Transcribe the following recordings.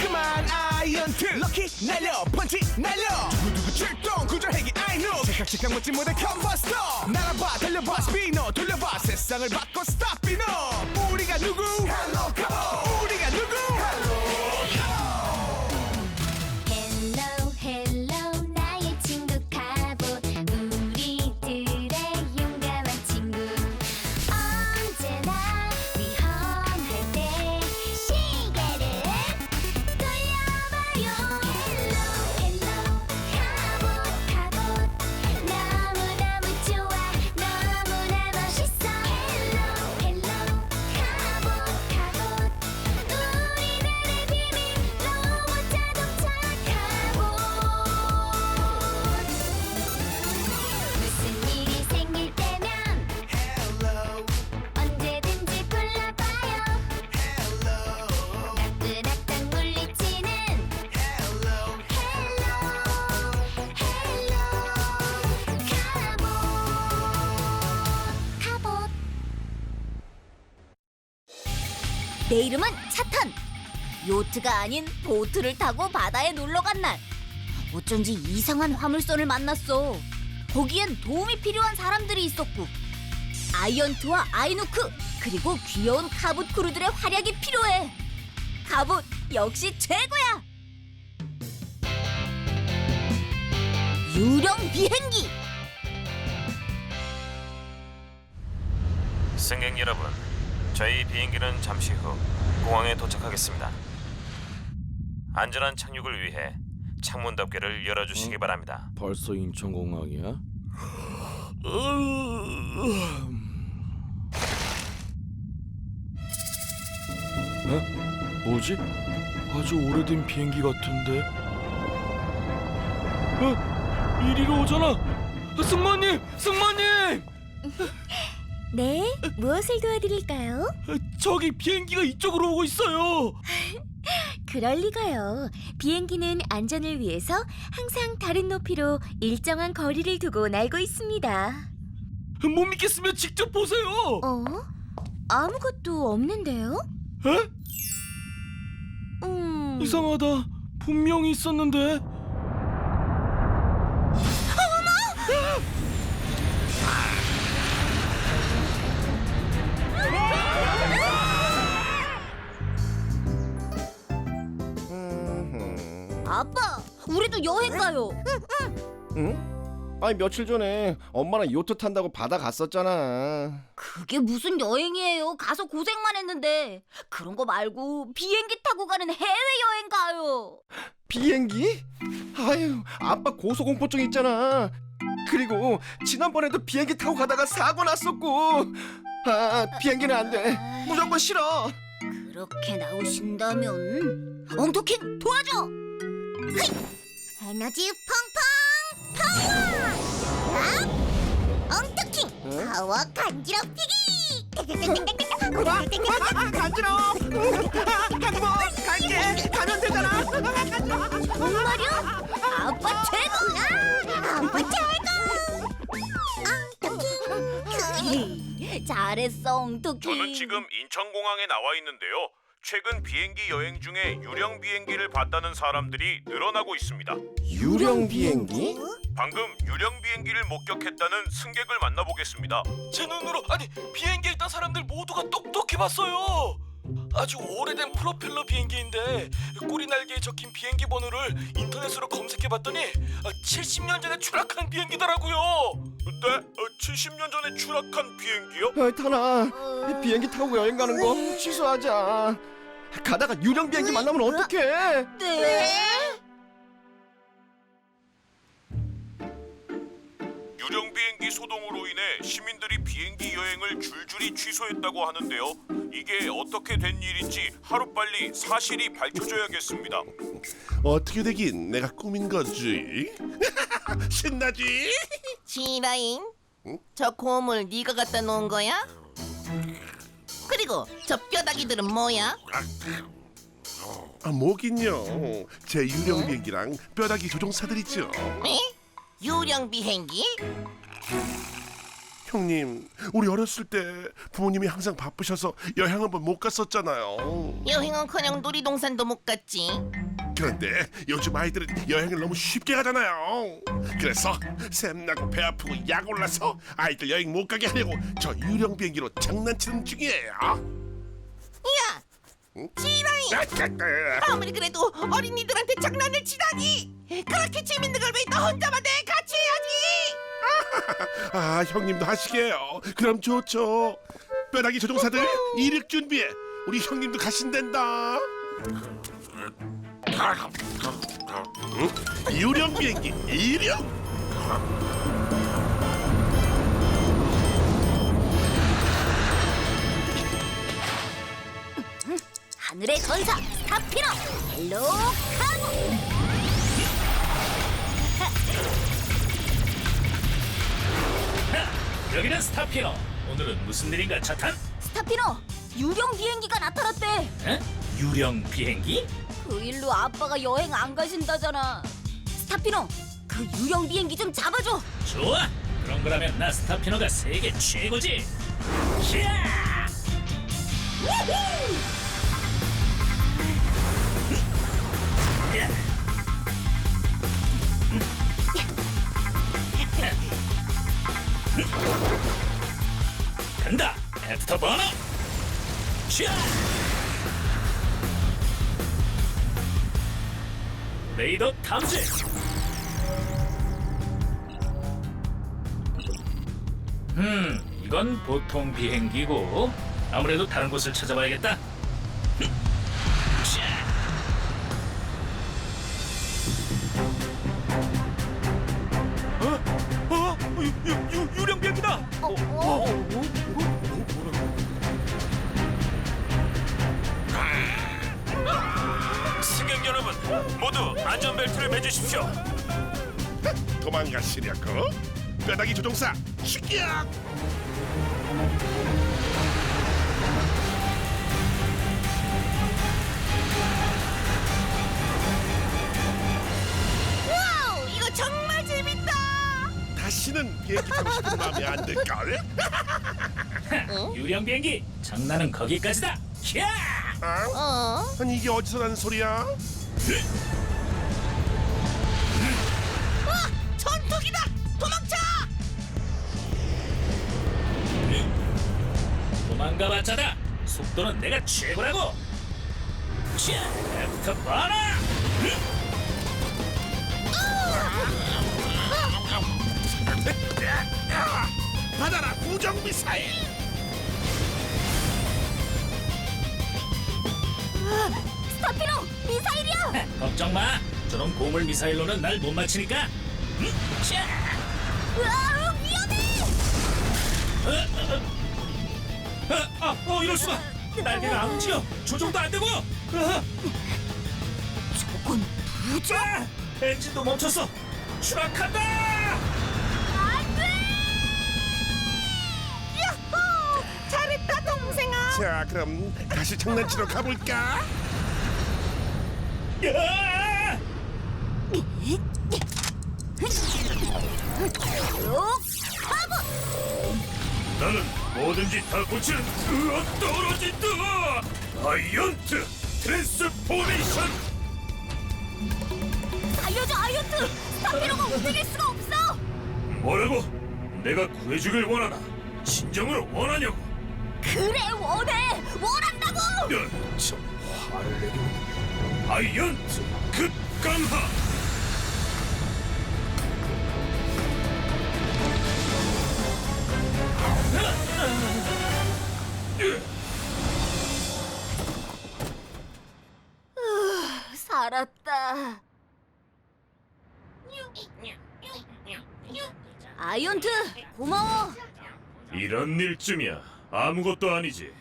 그만 아이언트 럭키 날려 펀치 날려 두구두구 출동 구조해기 I know 제깍제깍 멋진 모델 컨버스터 날아봐 달려봐 스피너 돌려봐 세상을 바꿔 스탑 비너 우리가 누구 Hello come on 우리가 누구 Hello hello 나의 친구 카봇 우리들의 용감한 친구 언제나 위험할 때 시계를 돌려봐요 Hello hello 카봇 너무너무 좋아 너무나 멋있어 Hello hello 카봇 우리들의 비밀 로봇 자동차 카봇 무슨 일이 생길 때면 Hello 언제든지 불러봐요 나쁜 악당 물리치는 Hello 카봇 내 이름은 차탄 요트가 아닌 보트를 타고 바다에 놀러간 날 어쩐지 이상한 화물선을 만났어 거기엔 도움이 필요한 사람들이 있었고 아이언트와 아이누크 그리고 귀여운 카봇 크루들의 활약이 필요해 카봇 역시 최고야 유령 비행기 승객 여러분, 저희 비행기는 잠시 후 공항에 도착하겠습니다. 안전한 착륙을 위해 창문 덮개를 열어주시기 바랍니다. 벌써 인천공항이야? 뭐지? 아주 오래된 비행기 같은데? 이리로 오잖아! 승마님! 승마님! 네, 무엇을 도와드릴까요? 저기 비행기가 이쪽으로 오고 있어요! 그럴 리가요. 비행기는 안전을 위해서 항상 다른 높이로 일정한 거리를 두고 날고 있습니다. 못 믿겠으면 직접 보세요! 아무것도 없는데요? 에? 이상하다. 분명히 있었는데. 아빠, 우리도 여행 가요. 응? 아니 며칠 전에 엄마랑 요트 탄다고 바다 갔었잖아. 그게 무슨 여행이에요? 가서 고생만 했는데. 그런 거 말고 비행기 타고 가는 해외 여행 가요. 비행기? 아유, 아빠 고소공포증 있잖아. 그리고 지난번에도 비행기 타고 가다가 사고 났었고. 아, 비행기는 안 돼. 무조건 싫어. 그렇게 나오신다면 엉터킹 도와줘. 헤이! 에너지 펑펑 파워! 엉터킹 파워 간지럽히기! 간지러워. 한번 갈게. 가면 되잖아. 정말요? 아빠 최고! 아빠 최고! 엉터킹! 잘했어 엉터킹. 저는 지금 인천공항에 나와 있는데요. 최근 비행기 여행 중에 유령 비행기를 봤다는 사람들이 늘어나고 있습니다. 유령 비행기? 방금 유령 비행기를 목격했다는 승객을 만나보겠습니다. 제 눈으로 아니 비행기에 있던 사람들 모두가 똑똑히 봤어요. 아주 오래된 프로펠러 비행기인데 꼬리 날개에 적힌 비행기 번호를 인터넷으로 검색해봤더니 70년 전에 추락한 비행기더라고요. 네? 70년 전에 추락한 비행기요? 타나, 비행기 타고 여행 가는 거 취소하자. 가다가 유령 비행기 만나면 어떡해? 네? 유령 비행기 소동으로 인해 시민들이 비행기 여행을 줄줄이 취소했다고 하는데요. 이게 어떻게 된 일인지 하루빨리 사실이 밝혀져야겠습니다. 어떻게 되긴 내가 꾸민 거지. 신나지? 시라잉, 저 고물 네가 갖다 놓은 거야? 그리고 저 뼈다귀들은 뭐야? 아, 뭐긴요. 제 유령 비행기랑 뼈다귀 조종사들이죠. 에? 유령 비행기? 형님, 우리 어렸을 때 부모님이 항상 바쁘셔서 여행 한 번 못 갔었잖아요. 여행은커녕 놀이동산도 못 갔지. 그런데 요즘 아이들은 여행을 너무 쉽게 가잖아요. 그래서 샘나고 배 아프고 약 올라서 아이들 여행 못 가게 하려고 저 유령 비행기로 장난치는 중이에요. 야, 지라이. 아무리 그래도 어린이들한테 장난을 치다니. 그렇게 재밌는 걸 왜 너 혼자만 내 같이 해야지. 아, 형님도 하시게요. 그럼 좋죠. 뼈다귀 조종사들 이륙 준비해. 우리 형님도 가신댄다. 유령 비행기 이륙. 하늘의 전사 스타피너 헬로 카보. 여기는 스타피너. 오늘은 무슨 일인가, 차탄? 스타피너, 유령 비행기가 나타났대. 에? 유령 비행기? 그 일로 아빠가 여행 안 가신다잖아. 스타피너, 그 유령 비행기 좀 잡아줘. 좋아. 그런 거라면 나 스타피너가 세계 최고지. 야! 간다. 애프터 버너. 샤! 레이더 탐지. 이건 보통 비행기고 아무래도 다른 곳을 찾아봐야겠다. 유령 비행기다. 승객 여러분, 모두 안전벨트를 매주십시오. 도망가시려고? 뼈다귀 조종사 출격! 와우, 이거 정말 재밌다. 다시는 비행기 타고 싶은 마음이 안 들걸? 유령 비행기 장난은 거기까지다. 야! 아니 이게 어디서 난 소리야? 와, 전투기다. 도망쳐. 도망가봤자다. 속도는 내가 최고라고. 자, 애프터 버너. 받아라 구정 미사일! 스타피너, 미사일이야. 걱정 마. 저런 고물 미사일로는 날 못 맞히니까. 자, 으아, 위험해. 이럴 수가. 날개가 안 움직여. 조종도 안 되고. 저건 부정. 엔진도 멈췄어. 추락한다. 야호, 잘했다 동생아. 자 그럼 다시 장난치러 가볼까? 야! 나는 뭐든지 다 고치는 떨어진다. 아이언트 트랜스포메이션. 알려줘, 아이언트. 스타피너가 움직일 수가 없어. 뭐라고? 내가 구해주길 원하나? 진정으로 원하냐고? 그래, 원한다고. 참 화를 내고. 아이언트 급강하. 살았다. 아이언트, 고마워. 이런 일쯤이야. 아무것도 아니지.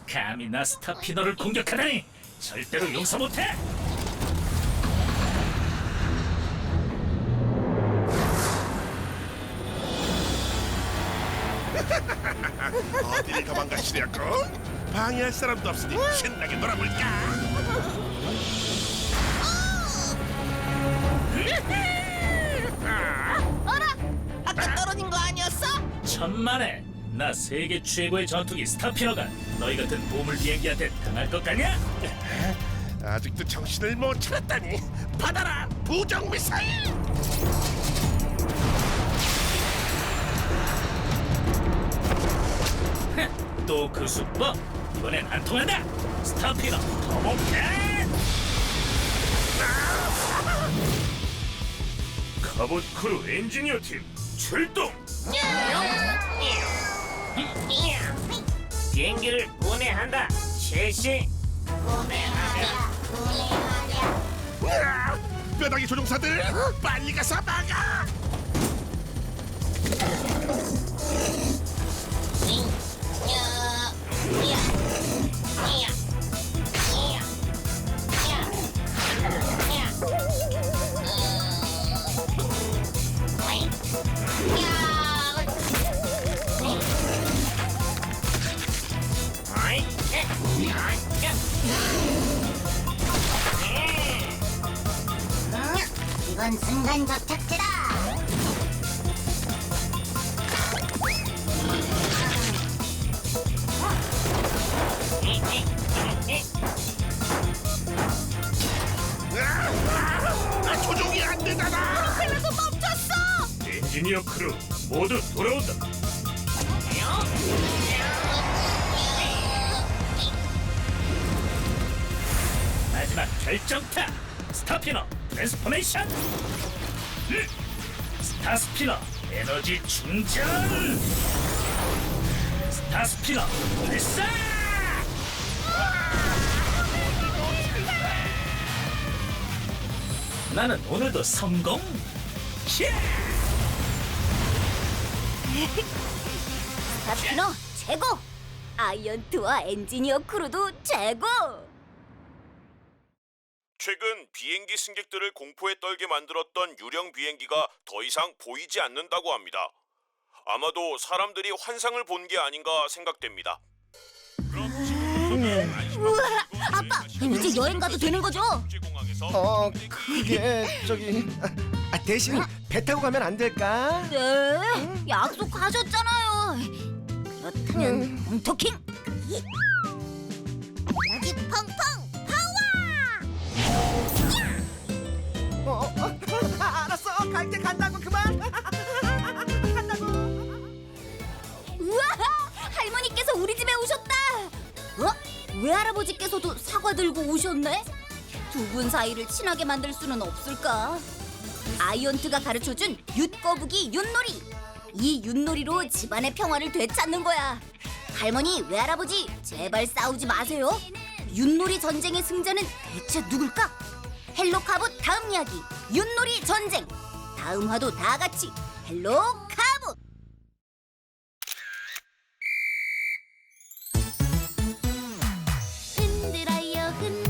감히 나 스타피너를 공격하다니 절대로 용서 못해. 어디를 도망가시려고? 방해할 사람도 없으니 신나게 놀아볼까? 어라, 아까 천만에 나 세계 최고의 전투기 스타피너가 너희 같은 보물 비행기한테 당할 것 같냐? 아직도 정신을 못 차렸다니. 받아라 부정 미사일. 또 그 수법? 이번엔 안 통한다. 스타피너 터보캔! 갑옷 크루 엔지니어 팀 출동! 비행기를 분해한다. 실시. 뼈다귀 조종사들 빨리 가서 막아. 이건 순간 접착제다. 조종이 안 되잖아. 그래도 멈췄어. 엔지니어 크루 모두 돌아온다. 마지막 결정타 스타피너 트랜스포메이션. 스타스피너 에너지 충전. 스타스피너 발사. 나는 오늘도 성공. 스타피너 최고. 아이언트와 엔지니어 크루도 최고. 최근 비행기 승객들을 공포에 떨게 만들었던 유령 비행기가 더 이상 보이지 않는다고 합니다. 아마도 사람들이 환상을 본 게 아닌가 생각됩니다. 우와, 아빠 이제 여행 가도 되는 거죠? 국제공항에서 그게 저기 대신 배 타고 가면 안 될까? 네, 약속하셨잖아요. 그렇다면 펑토킹 에너지 펑펑 알았어, 갈게. 간다고. 그만. 간다고. 우와, 할머니께서 우리 집에 오셨다. 외할아버지께서도 사과 들고 오셨네. 두 분 사이를 친하게 만들 수는 없을까? 아이언트가 가르쳐준 윷거북이 윷놀이. 이 윷놀이로 집안의 평화를 되찾는 거야. 할머니, 외할아버지, 제발 싸우지 마세요. 윷놀이 전쟁의 승자는 대체 누굴까? 헬로 카봇 다음 이야기 윷놀이 전쟁. 다음 화도 다 같이 헬로 카봇. 흔들어요 흔들어요